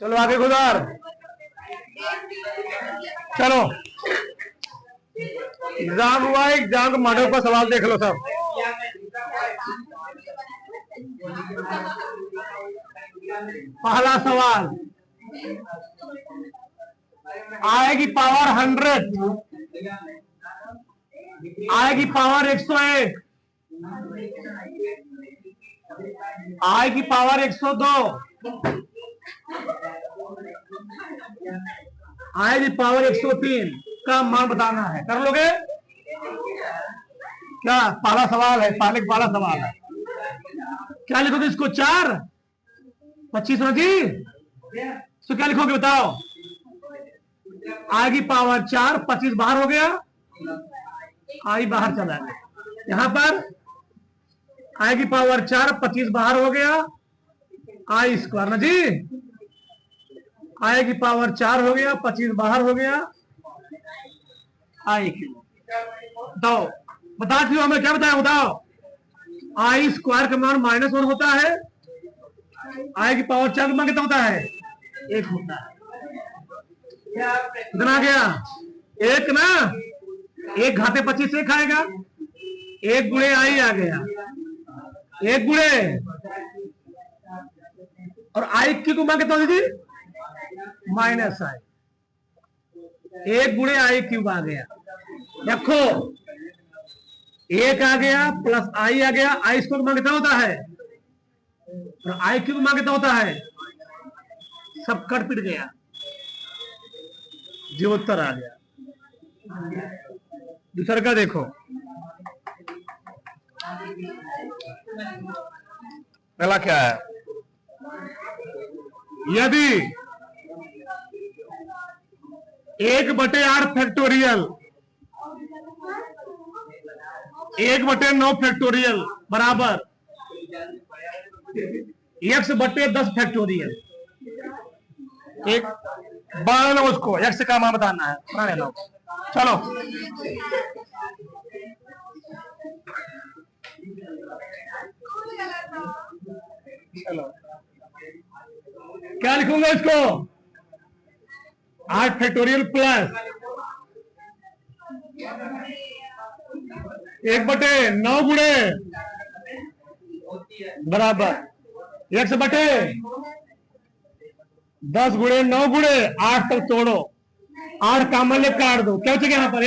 चलो आगे गुजार। चलो एग्जाम हुआ, एग्जाम के मॉडल पर सवाल देख लो सब। पहला सवाल, आएगी पावर 100, आएगी पावर 101, आएगी पावर 102, आएगी पावर 103 का मान बताना है। कर लोगे क्या? पहला सवाल है, पहला सवाल है। क्या लिखोगे इसको? 4 25 जी, तो क्या लिखोगे बताओ? आएगी पावर 4, 25 बाहर हो गया, आई बाहर चला गया। यहां पर आएगी पावर 4, 25 बाहर हो गया, आई स्क्वायर ना जी, आएगी पावर 4 हो गया, 25 बाहर हो गया, आई क्यू। बताओ, बता क्यों हमें क्या बताया बताओ? आई स्क्वायर का मान -1 होता है, आई की पावर 4 का मान कितना होता है? 1 होता है। कितना आ गया? 1 ना, 1 घाते 25 से खाएगा, 1 गुणे आई आ गया, 1 गुणे और आई क्यू को मान कितना होती थी? -i, 1 गुणे आई क्यूब आ गया। देखो 1 आ गया प्लस आई आ गया, आई स्क्वायर मान कितना होता है और आई क्यूब मान कितना होता है? सब कट पिट गया, जो उत्तर आ गया। दूसरा का देखो, पहला क्या है? यदि 1/8 फैक्टोरियल 1/9 फैक्टोरियल बराबर x/10 फैक्टोरियल, एक बना लो उसको, x का मान बताना है, बना लो। चलो चलो क्या लिखूंगा इसको? 8 फैक्टोरियल प्लस 1/9 गुणे बराबर x/10 गुणे 9 गुणे 8 तक तोड़ो, 8 का मूल्य काट दो, क्या बचेगा यहाँ पर?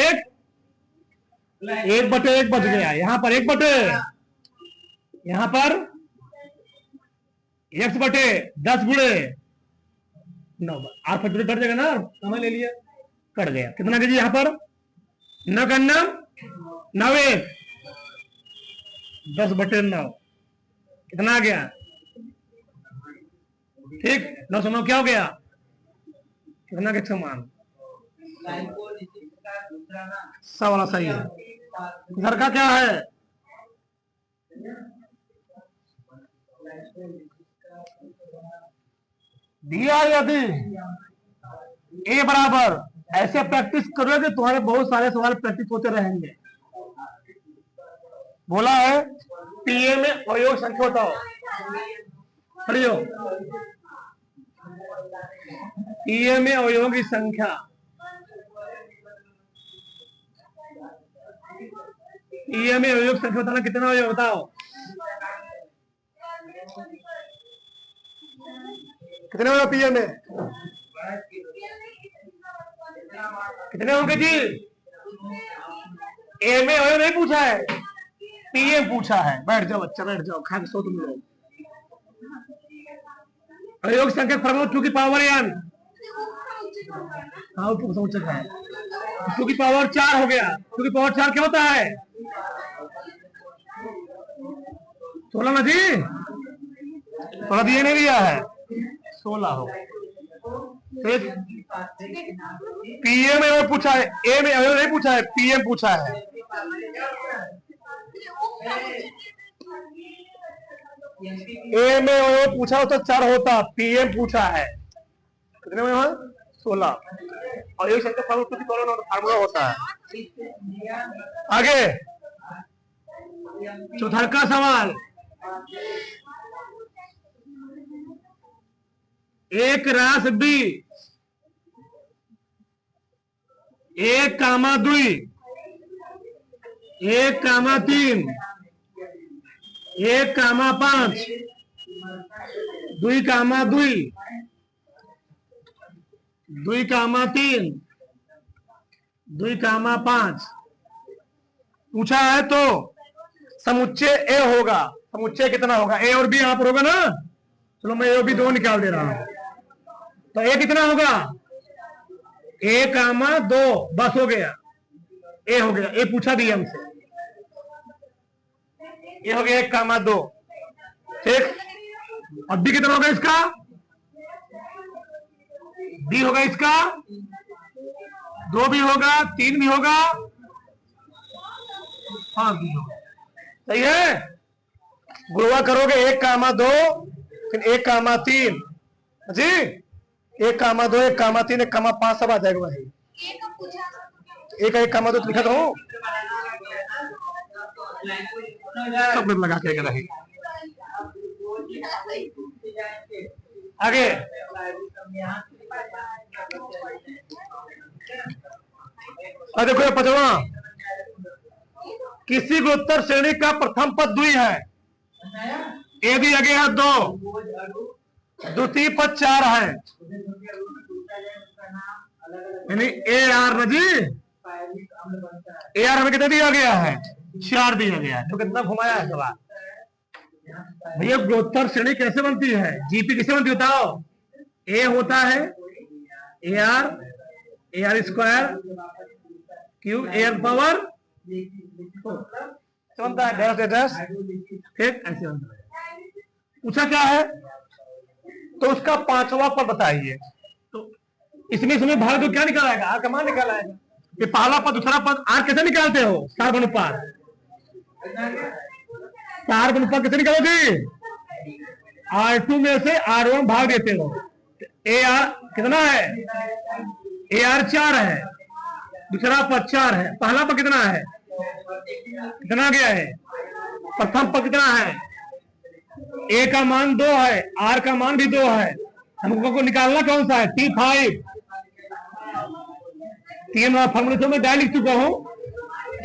1/1 बच गया, यहाँ पर 1/, यहाँ पर x/10 गुणे 9, 8 फैक्टोरियल कट जाएगा ना, कमा ले लिया, कट गया। कितना कीजिए यहाँ पर? 9 का 9 9 1 10/9 कितना आ गया? ठीक, 9 से 9 क्या हो गया? कितना के समान? सब वाला सही है। घर का क्या है? दिया यदि ए बराबर, ऐसे प्रैक्टिस करोगे तो तुम्हारे बहुत सारे सवाल प्रैक्टिस होते रहेंगे। बोला है पीए में अवयव संख्या बताओ, पढ़ियो। पीए में अवयवों की संख्या, पीए में अवयव संख्या बताना, कितना अवयव बताओ? कितने होगा पीए में? कितने होंगे जी? ए में अवयव नहीं पूछा है, पीए पूछा है। बैठ जाओ बच्चा, बैठ जाओ, खा के सो तुम लोग। अवयव संख्या फॉर्मूला 2 की पावर n, हाँ समझ है, 2 की पावर 4 हो गया। 2 की पावर 4 क्या होता है? 16 ना जी, 16 दिए नहीं दिया है, 16 हो। पीए में वो पूछा है, ए में अवयव नहीं पूछा है, पीएम पूछा है। ए में अवयव पूछा हो तो 4 होता, पीएम पूछा है कितने में? 16। और एक संख्या फार्मूला होता है। आगे चौथा का सवाल, एक रास बी, एक कामा दुई, एक कामा तीन, एक कामा पांच, दुई कामा दुई, दुई कामा तीन, दुई कामा पांच पूछा है। तो समुच्चय ए होगा। समुच्चय कितना होगा? ए और बी यहां पर होगा ना। चलो मैं ए और बी दो निकाल दे रहा हूं। तो ए कितना होगा? ए कामा दो, बस हो गया, ए हो गया। ए पूछा दिया हमसे, ये हो गया 1 कामा 2। ठीक, और बी कितना होगा इसका? बी होगा इसका 2 भी होगा, 3 भी होगा, 5 भी होगा। सही है। गुणा करोगे 1 कामा 2, फिर 1 कामा 3 जी, 1 कामा 2, 1 कामा 3, 1 कामा 5 सब आ जाएगा वही। 1 कामा 2 लिखा तो हूं, सब में लगा के रहे। आगे देखो 5वां, किसी गुणोत्तर श्रेणी का प्रथम पद द्वि है। ए दिया गया 2, द्वितीय पद 4 है, यानी ए आर न जी, ए आर हमें कितना दिया गया है? 4 दिया गया है। तो कितना घुमाया है सवाल? भैया गुणोत्तर श्रेणी कैसे बनती है? जीपी कैसे बनती बताओ? ए होता है A R square cube A R power बनता है 10 ठीक, ऐसे बनता है। पूछा क्या है? तो उसका 5वां पद बताइए। तो इसमें भाग दो, क्या निकालाएगा? आर का मान निकालाएगा। ये पहला पद, दूसरा पद, आर कैसे निकालते हो? सार अनुपात। सार अनुपात कैसे निकालोगे? R2 में से R1 भाग देते हो। ए आर कितना है? ए आर 4 है, दूसरा पद 4 है, पहला पद कितना है? कितना गया है? प्रथम पद कितना है? ए का मान 2 है, आर का मान भी 2 है। हमको निकालना कौन सा है? T5। 3 फॉर्मूले में डाल लिख चुका हूं,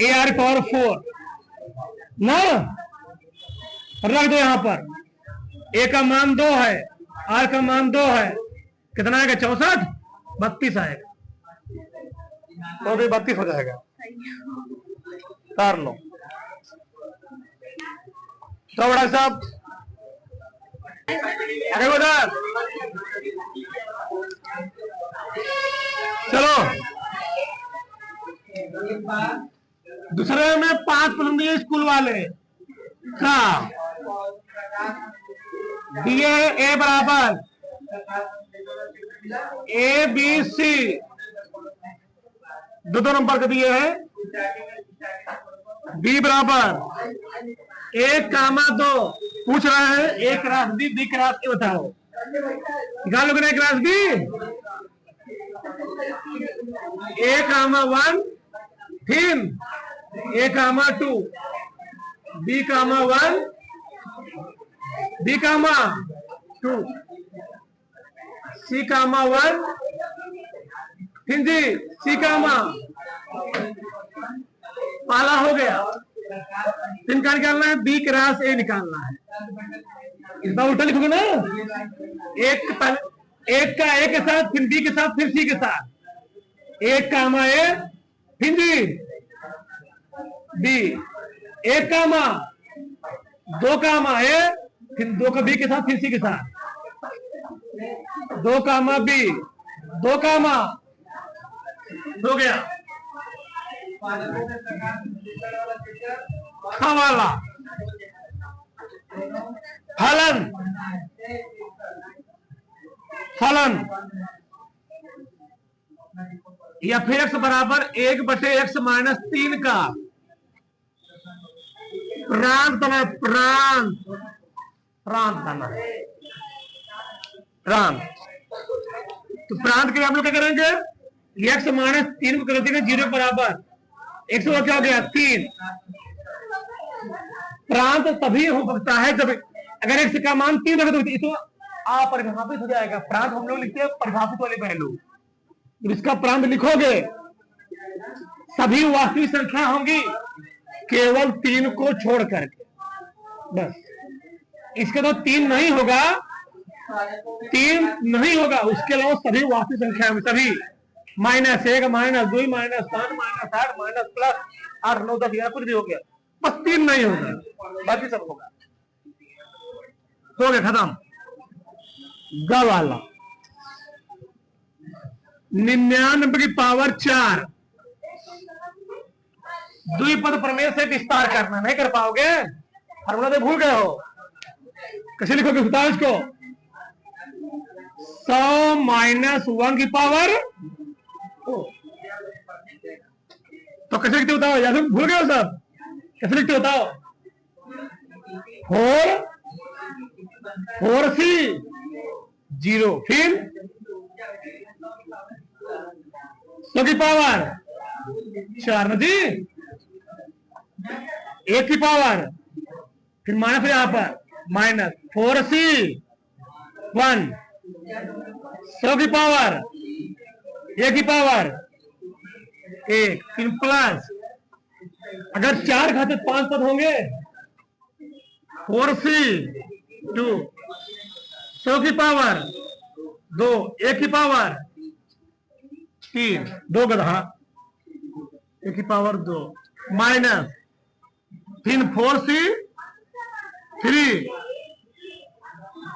ए आर पावर 4 ना, रख दो यहां पर। ए का मान 2 है, आर का मान 2 है, कितना आएगा? 64, 32 आएगा। तो भी 32 हो जाएगा। कर लो तो बड़ा साहब आगे बढ़ा। चलो दूसरे में 5 प्रश्न दिए स्कूल वाले का, दिए ए बराबर ए बी सी, दो नंबर के दिए हैं। बी बराबर 1 कामा 2 पूछ रहे हैं, एक रास बी क्रॉस ए बताओ। निकाल लोगे ना एक रास बी। ए कामा 1 फिर ए कामा 2, बी कामा 1, बी कामा 2, सी कामा 1, फिर जी सी कामा, पहला हो गया। फिर क्या निकालना है? बी क्रॉस ए निकालना है। इस बार उल्टा लिखोगे ना, एक का ए के साथ, फिर बी के साथ, फिर सी के साथ। 1 कामा ए, फिर बी, 1 कामा 2 कामा ए, फिर 2 का बी के साथ, फिर सी के साथ, 2 कामा बी, 2 कामा हो गया वाला फलन। फलन एफ एक्स बराबर 1/x माइनस 3 का प्रांत है। प्रांत तो प्रांत के लिए हम लोग क्या करेंगे? x माइनस 3 को कर देंगे 0 बराबर, x का क्या हो गया? 3। प्रांत तभी हो सकता है जब अगर x का मान 3 रख दो, तो अपरिभाषित हो जाएगा। प्रांत हम लोग लिखते हैं परिभाषित वाले पहलू। जब इसका प्रांत लिखोगे सभी वास्तविक संख्या होंगी केवल 3 को छोड़ करके, बस। इसके तो 3 नहीं होगा, 3 नहीं होगा, उसके अलावा सभी वास्तविक संख्या होंगी, सभी -1 -2 -5 -8 प्लस 8 9 10 11 कुछ भी हो गया, बस 3 नहीं होगा, बाकी सब होगा। हो गया खत्म। ग वाला 99 की पावर 4 द्विपद प्रमेय से विस्तार करना, नहीं कर पाओगे, फॉर्मूला तो भूल गए हो, कैसे लिखोगे बताओ इसको। 100 - 1 की पावर, तो कैसे लिखते बताओ, या फिर भूल गए हो सब, कैसे लिखते बताओ। 4C 0, फिर 100 की पावर 4 जी, 1 की पावर, फिर माइनस यहां पर -4C 1, 100 की पावर 1 की पावर 1, फिर प्लस, अगर 4 घाते 5 पद होंगे 4C 2, 100 की पावर 2, 1 की पावर 3, 2 गधा 1 की पावर 2, माइनस, फिर 4C 3,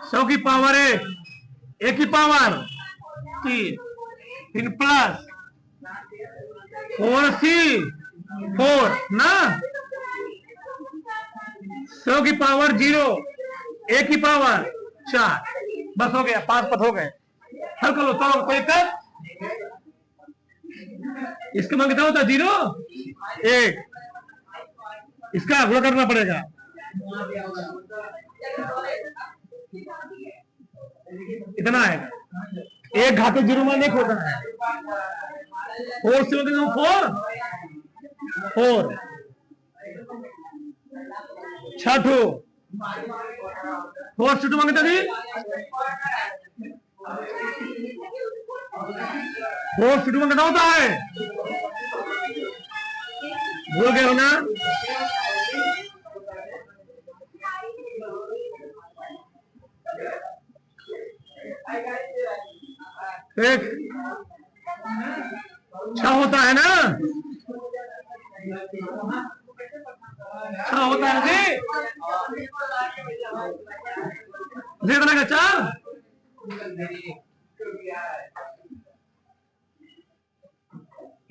100 की पावर 1, 1 की पावर 3, फिर प्लस 4C 4 ना, 100 की पावर 0, 1 की पावर 4, बस हो गया, 5 पद हो गए। हल कर लो, तो कोई दिक्कत, इसके मान कितना होता है 0 1, इसका गुणा करना पड़ेगा, इतना आएगा, 1 घाते 0 मान एक होता है, 4 से 4 4 छठो 4 से 2 मांगता थी, 4 से 2 मांगता होता है, भूल गए हो ना। एक 6 होता है ना, 6 होता है जी, कितना का 4,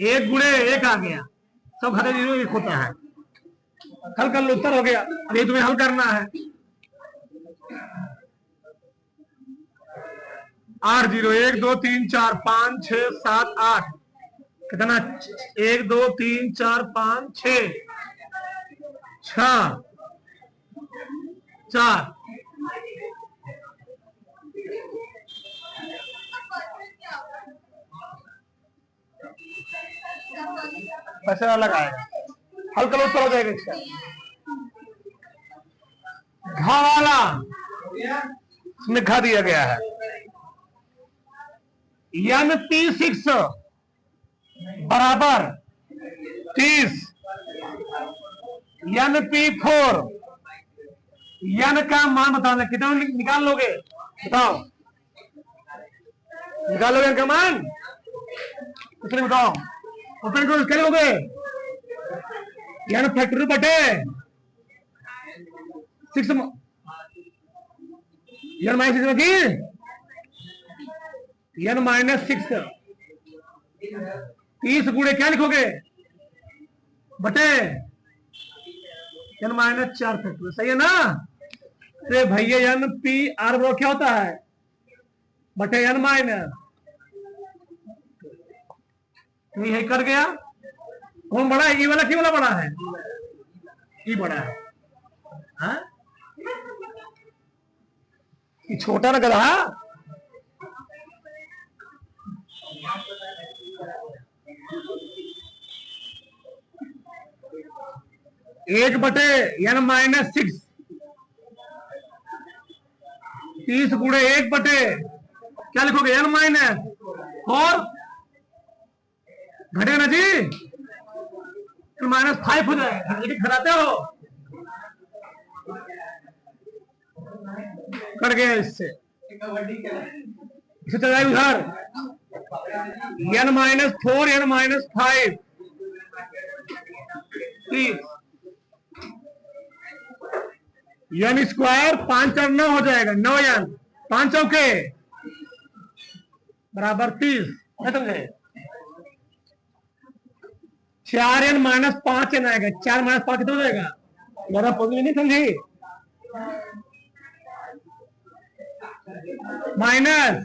एक गुणे 1 आ गया, सब घटे 0 1 होता है। हल कर लो, उत्तर हो गया। अब ये तुम्हें हल करना है। 8 0 1 2 3 4 5 6 7 8, कितना 1 2 3 4 5 6 4 पैसा अलग आएगा, हल करो उत्तर हो जाएगा इसका। घा वाला इसमें घा दिया गया है, NP6 बराबर 30, NP4, n का मान बताना, कितना निकाल लोगे बताओ, निकाल लोगे n का मान, कितने बताओ, ओपन करो, क्या लोगे, n फैक्टोरियल बटे 6, n -6 की n -6, 30 गुणे क्या लिखोगे बटे n -4 फैक्टोरियल, सही है ना। तो भैया NP क्या होता है बटे n माइनस, यही कर गया। कौन बड़ा है, ई वाला क्यों वाला बड़ा है, ई बड़ा है, हाँ? ये छोटा ना गधा, एक बटे n -6, 30 गुणे 1 बटे क्या लिखोगे n माइनस और घटेगा ना जी, -5 हो जाएगा, लेकिन घटाते हो कट गया इससे, इसे चल जाएगा उधर n-4 n-5 n स्क्वायर 5 और 9 हो जाएगा, 9 n 5 चौके बराबर 30, समझे। 4 n -5 n आएगा, 4 -5 कितना हो जाएगा 11 पॉजिटिव, नहीं समझी। माइनस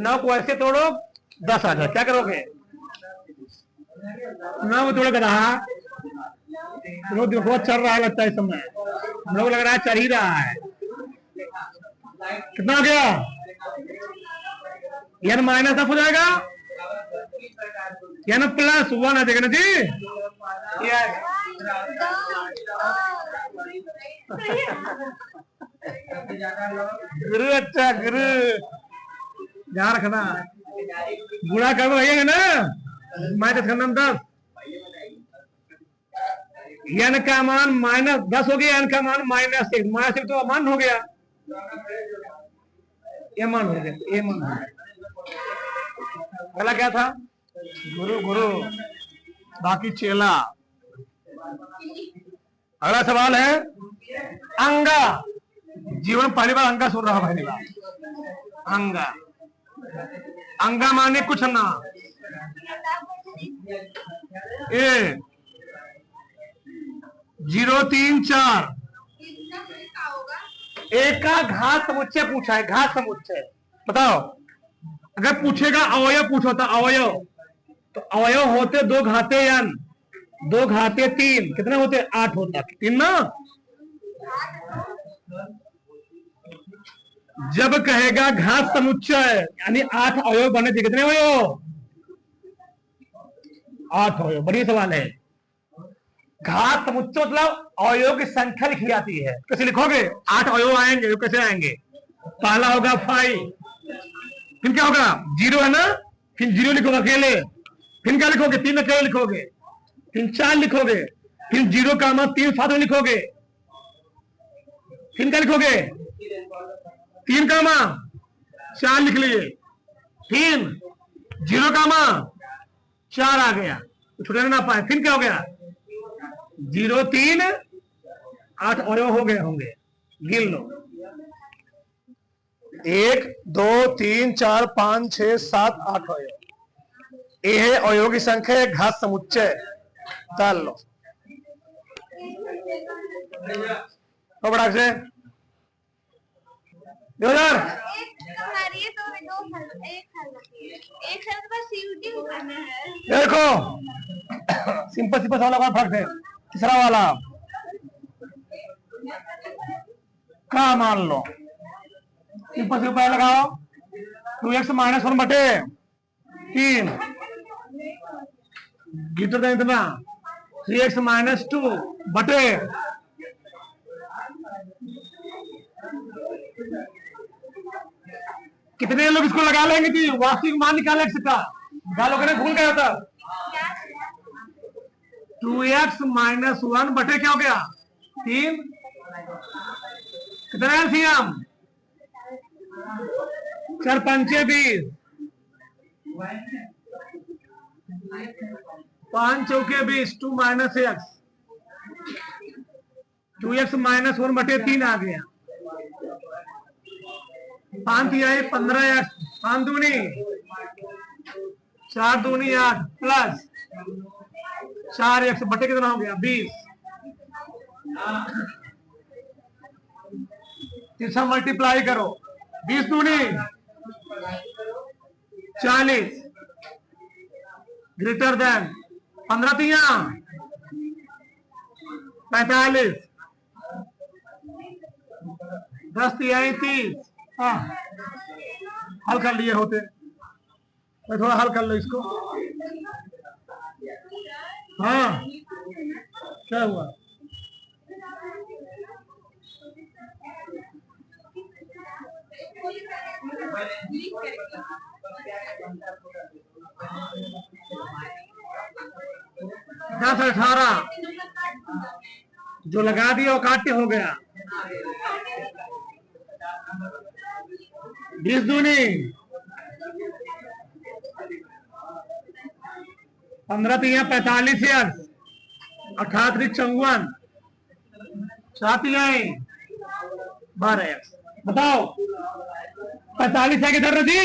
9 को ऐसे तोड़ो 10 आ जाए, क्या करोगे 9 को तोड़ो रहा, बहुत चल रहा है लगता है इस समय, हम लोग लग रहा है चल ही रहा है। कितना हो गया n माइनस हो जाएगा, n प्लस 1 आ जाएगा ना जी, गुरु अच्छा गुरु ध्यान रखना, बुरा करो है ना, मैं तो करना 10, n का मान -10 हो गया, n का मान -1 तो मान हो गया, ये मान हो गया, ये मान हो गया। अगला क्या था, गुरु गुरु बाकी चेला। अगला सवाल है अंगा, जीवन पहली बार अंगा सुन रहा, पहली बार अंगा, अंगा माने कुछ ना, ए 0 3 4 एक का घात समुच्चय पूछा है, घात समुच्चय बताओ। अगर पूछेगा अवयव पूछो तो अवयव, तो अवयव होते 2 घाते n, 2 घाते 3 कितने होते 8 होता, 3 ना। जब कहेगा घात समुच्चय यानी 8 अवयव बने थे, कितने अवयव 8 अवयव। बढ़िया सवाल है। घात समुच्चय मतलब अवयव की संख्या लिखी जाती है, कैसे लिखोगे 8 अवयव आएंगे, कैसे आएंगे, पहला होगा 5, फिर क्या होगा 0 है ना, फिर 0 लिखोगे अकेले, फिर क्या लिखोगे 3 अकेले लिखोगे, फिर 4 लिखोगे, फिर 0 का मान 3 साथ में लिखोगे, फिर क्या लिखोगे 3 का मान 4 लिख लिए, फिर 0 का मान 4 आ गया, तो छुटने ना पाए, फिर क्या हो गया 0 3 8 अवयव हो गए होंगे, गिन लो 1 2 3 4 5 6 7 8 अवयव, ये है अवयव की संख्या, घात समुच्चय। डाल लो तो बड़ा से 2000 देखो सिंपल सिंपल सवाल का फर्क है। तीसरा वाला का मान लो, सिंपल सिंपल लगाओ 2x -1 बटे 3 ग्रेटर देन इतना 3x -2 बटे कितने लोग इसको लगा लेंगे कि वास्तविक मान निकाले x का, निकालोगे ना, भूल गए होता 2x -1 बटे क्या हो गया 3, कितना एलसीएम 4 पंचे 20, 5 चौके 20, 2 -x 2x -1 बटे 3 आ गया, 5 तिहाई 15x, 5 दूनी 4 दूनी 8 प्लस 4x बटे कितना हो गया 20, तीसरा मल्टीप्लाई करो 20 दूनी 40 ग्रेटर देन 15 तिया 45, 10 तिहाई 30। हाँ हल कर लिए होते, मैं थोड़ा हल कर लो इसको। हाँ क्या हुआ दस 18 जो लगा दिया वो काट्य हो गया। 20 दूनी 15 तिया 45 एक्स 18 54 7 12 एक्स। बताओ 45 है किधर जी?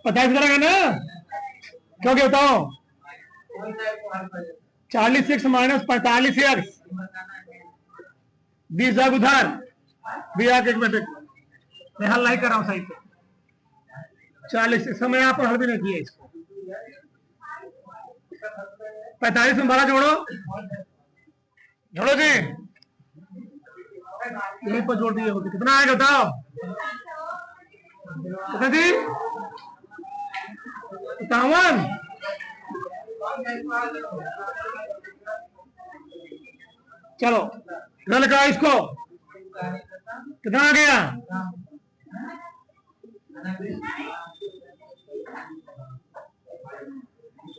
45 करेगा ना? क्योंकि बताओ 40 एक्स माइनस 45 एक्स 20 जाग उधर भी आके एक मिनट मैं हल नहीं कर रहा हूं सही से। 40 समय यहाँ पर हल भी नहीं किया इसको। 45 में 12 जोड़ो जोड़ो जी, यहीं पर जोड़ दिए होते कितना आएगा बताओ? कितना जी? 57। चलो रन का इसको कितना आ गया?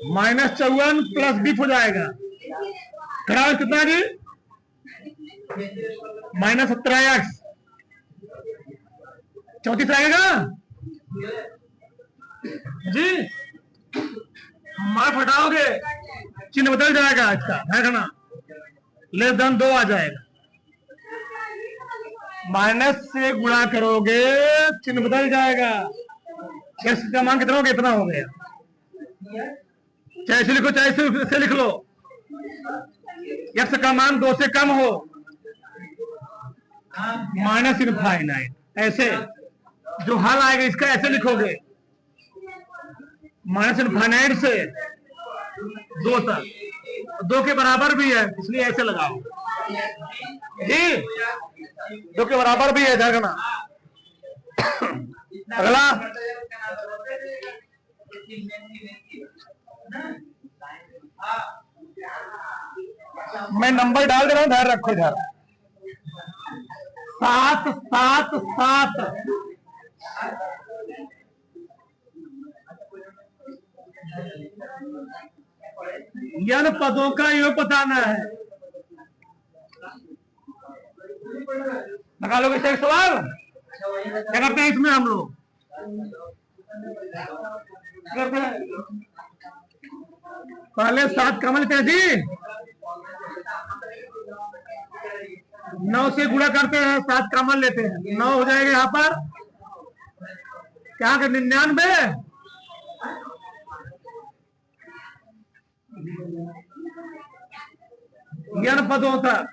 -54 प्लस डिफ हो जाएगा। खराब कितना जी? -17 एक्स 34 आएगा जी। मार्क हटाओगे चिन्ह बदल जाएगा इसका, देखना लेस देन 2 आ जाएगा। माइनस से गुणा करोगे चिन्ह बदल जाएगा। एक्स का मान कितना हो गया? इतना हो गया। चाहे इसे लिखो चाहे इसे लिख लो। एक्स का मान 2 से कम हो माइनस इनफाइनाइट, ऐसे जो हल आएगा इसका ऐसे लिखोगे माइनस इनफाइनाइट से 2 तक, 2 के बराबर भी है इसलिए ऐसे लगाओ जी। 2 के बराबर भी है देखना। अगला मैं नंबर डाल दे रहा हूं, ध्यान रखो इधर। 7 7 7 यन पदों का योग बताना है। निकालोगे एक सवाल क्या करते हैं इसमें हम लोग? करते हैं पहले 7 कम लेते हैं जी, 9 से गुणा करते हैं, 7 कॉमन लेते हैं, 9 हो जाएगा यहाँ पर क्या कर 99 यन पदों तक।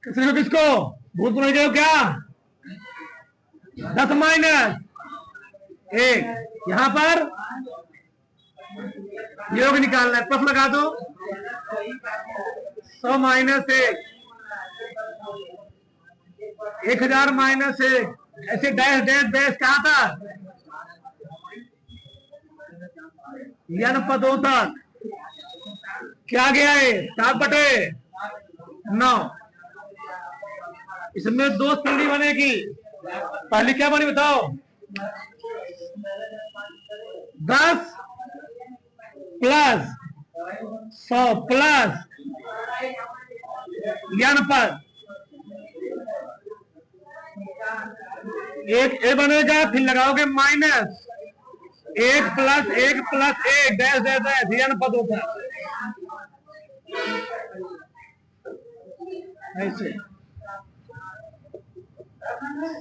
किसने किसको भूत नहीं गए क्या? 10 माइनस 1 यहां पर योग निकालना है, प्लस लगा दो। 100 माइनस 1 1000 माइनस 1 ऐसे डैश डैश डैश कहा था यन पदों तक क्या गया है 7/9। इसमें 2 संधि बनेगी। पहली क्या बनी बताओ? 10 प्लस 100 प्लस यन पद एक ए बनेगा, फिर लगाओगे minus 1 plus 1 plus 1 dash dash dash यन पद होता है ऐसे।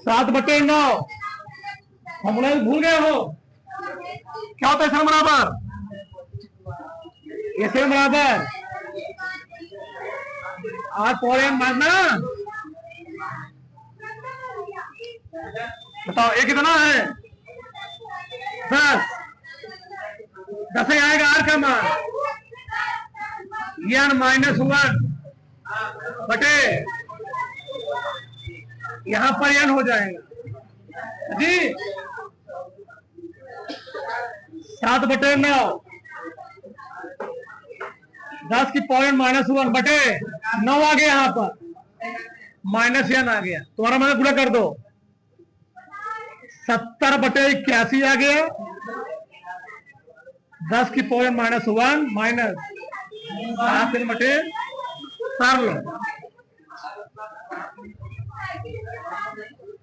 7/9 हम लोग भूल गए हो क्या होता है? इसमें बराबर ऐसे बराबर आज पॉइंट मारना। बताओ ये कितना है? 10 10 आएगा आर का मान यन -1 बटे यहां पर यन हो जाएगा जी। 7/9 10 की पॉइंट -1 बटे 9 आ गया यहाँ पर माइनस यन आ गया, तुम्हारा मैंने गुणा कर दो, 70/81 आ गया, 10 की पावर -1 माइनस 7/4 लो,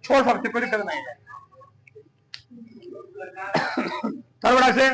छोड़ सकते, कोई दिक्कत नहीं है। थर्ड से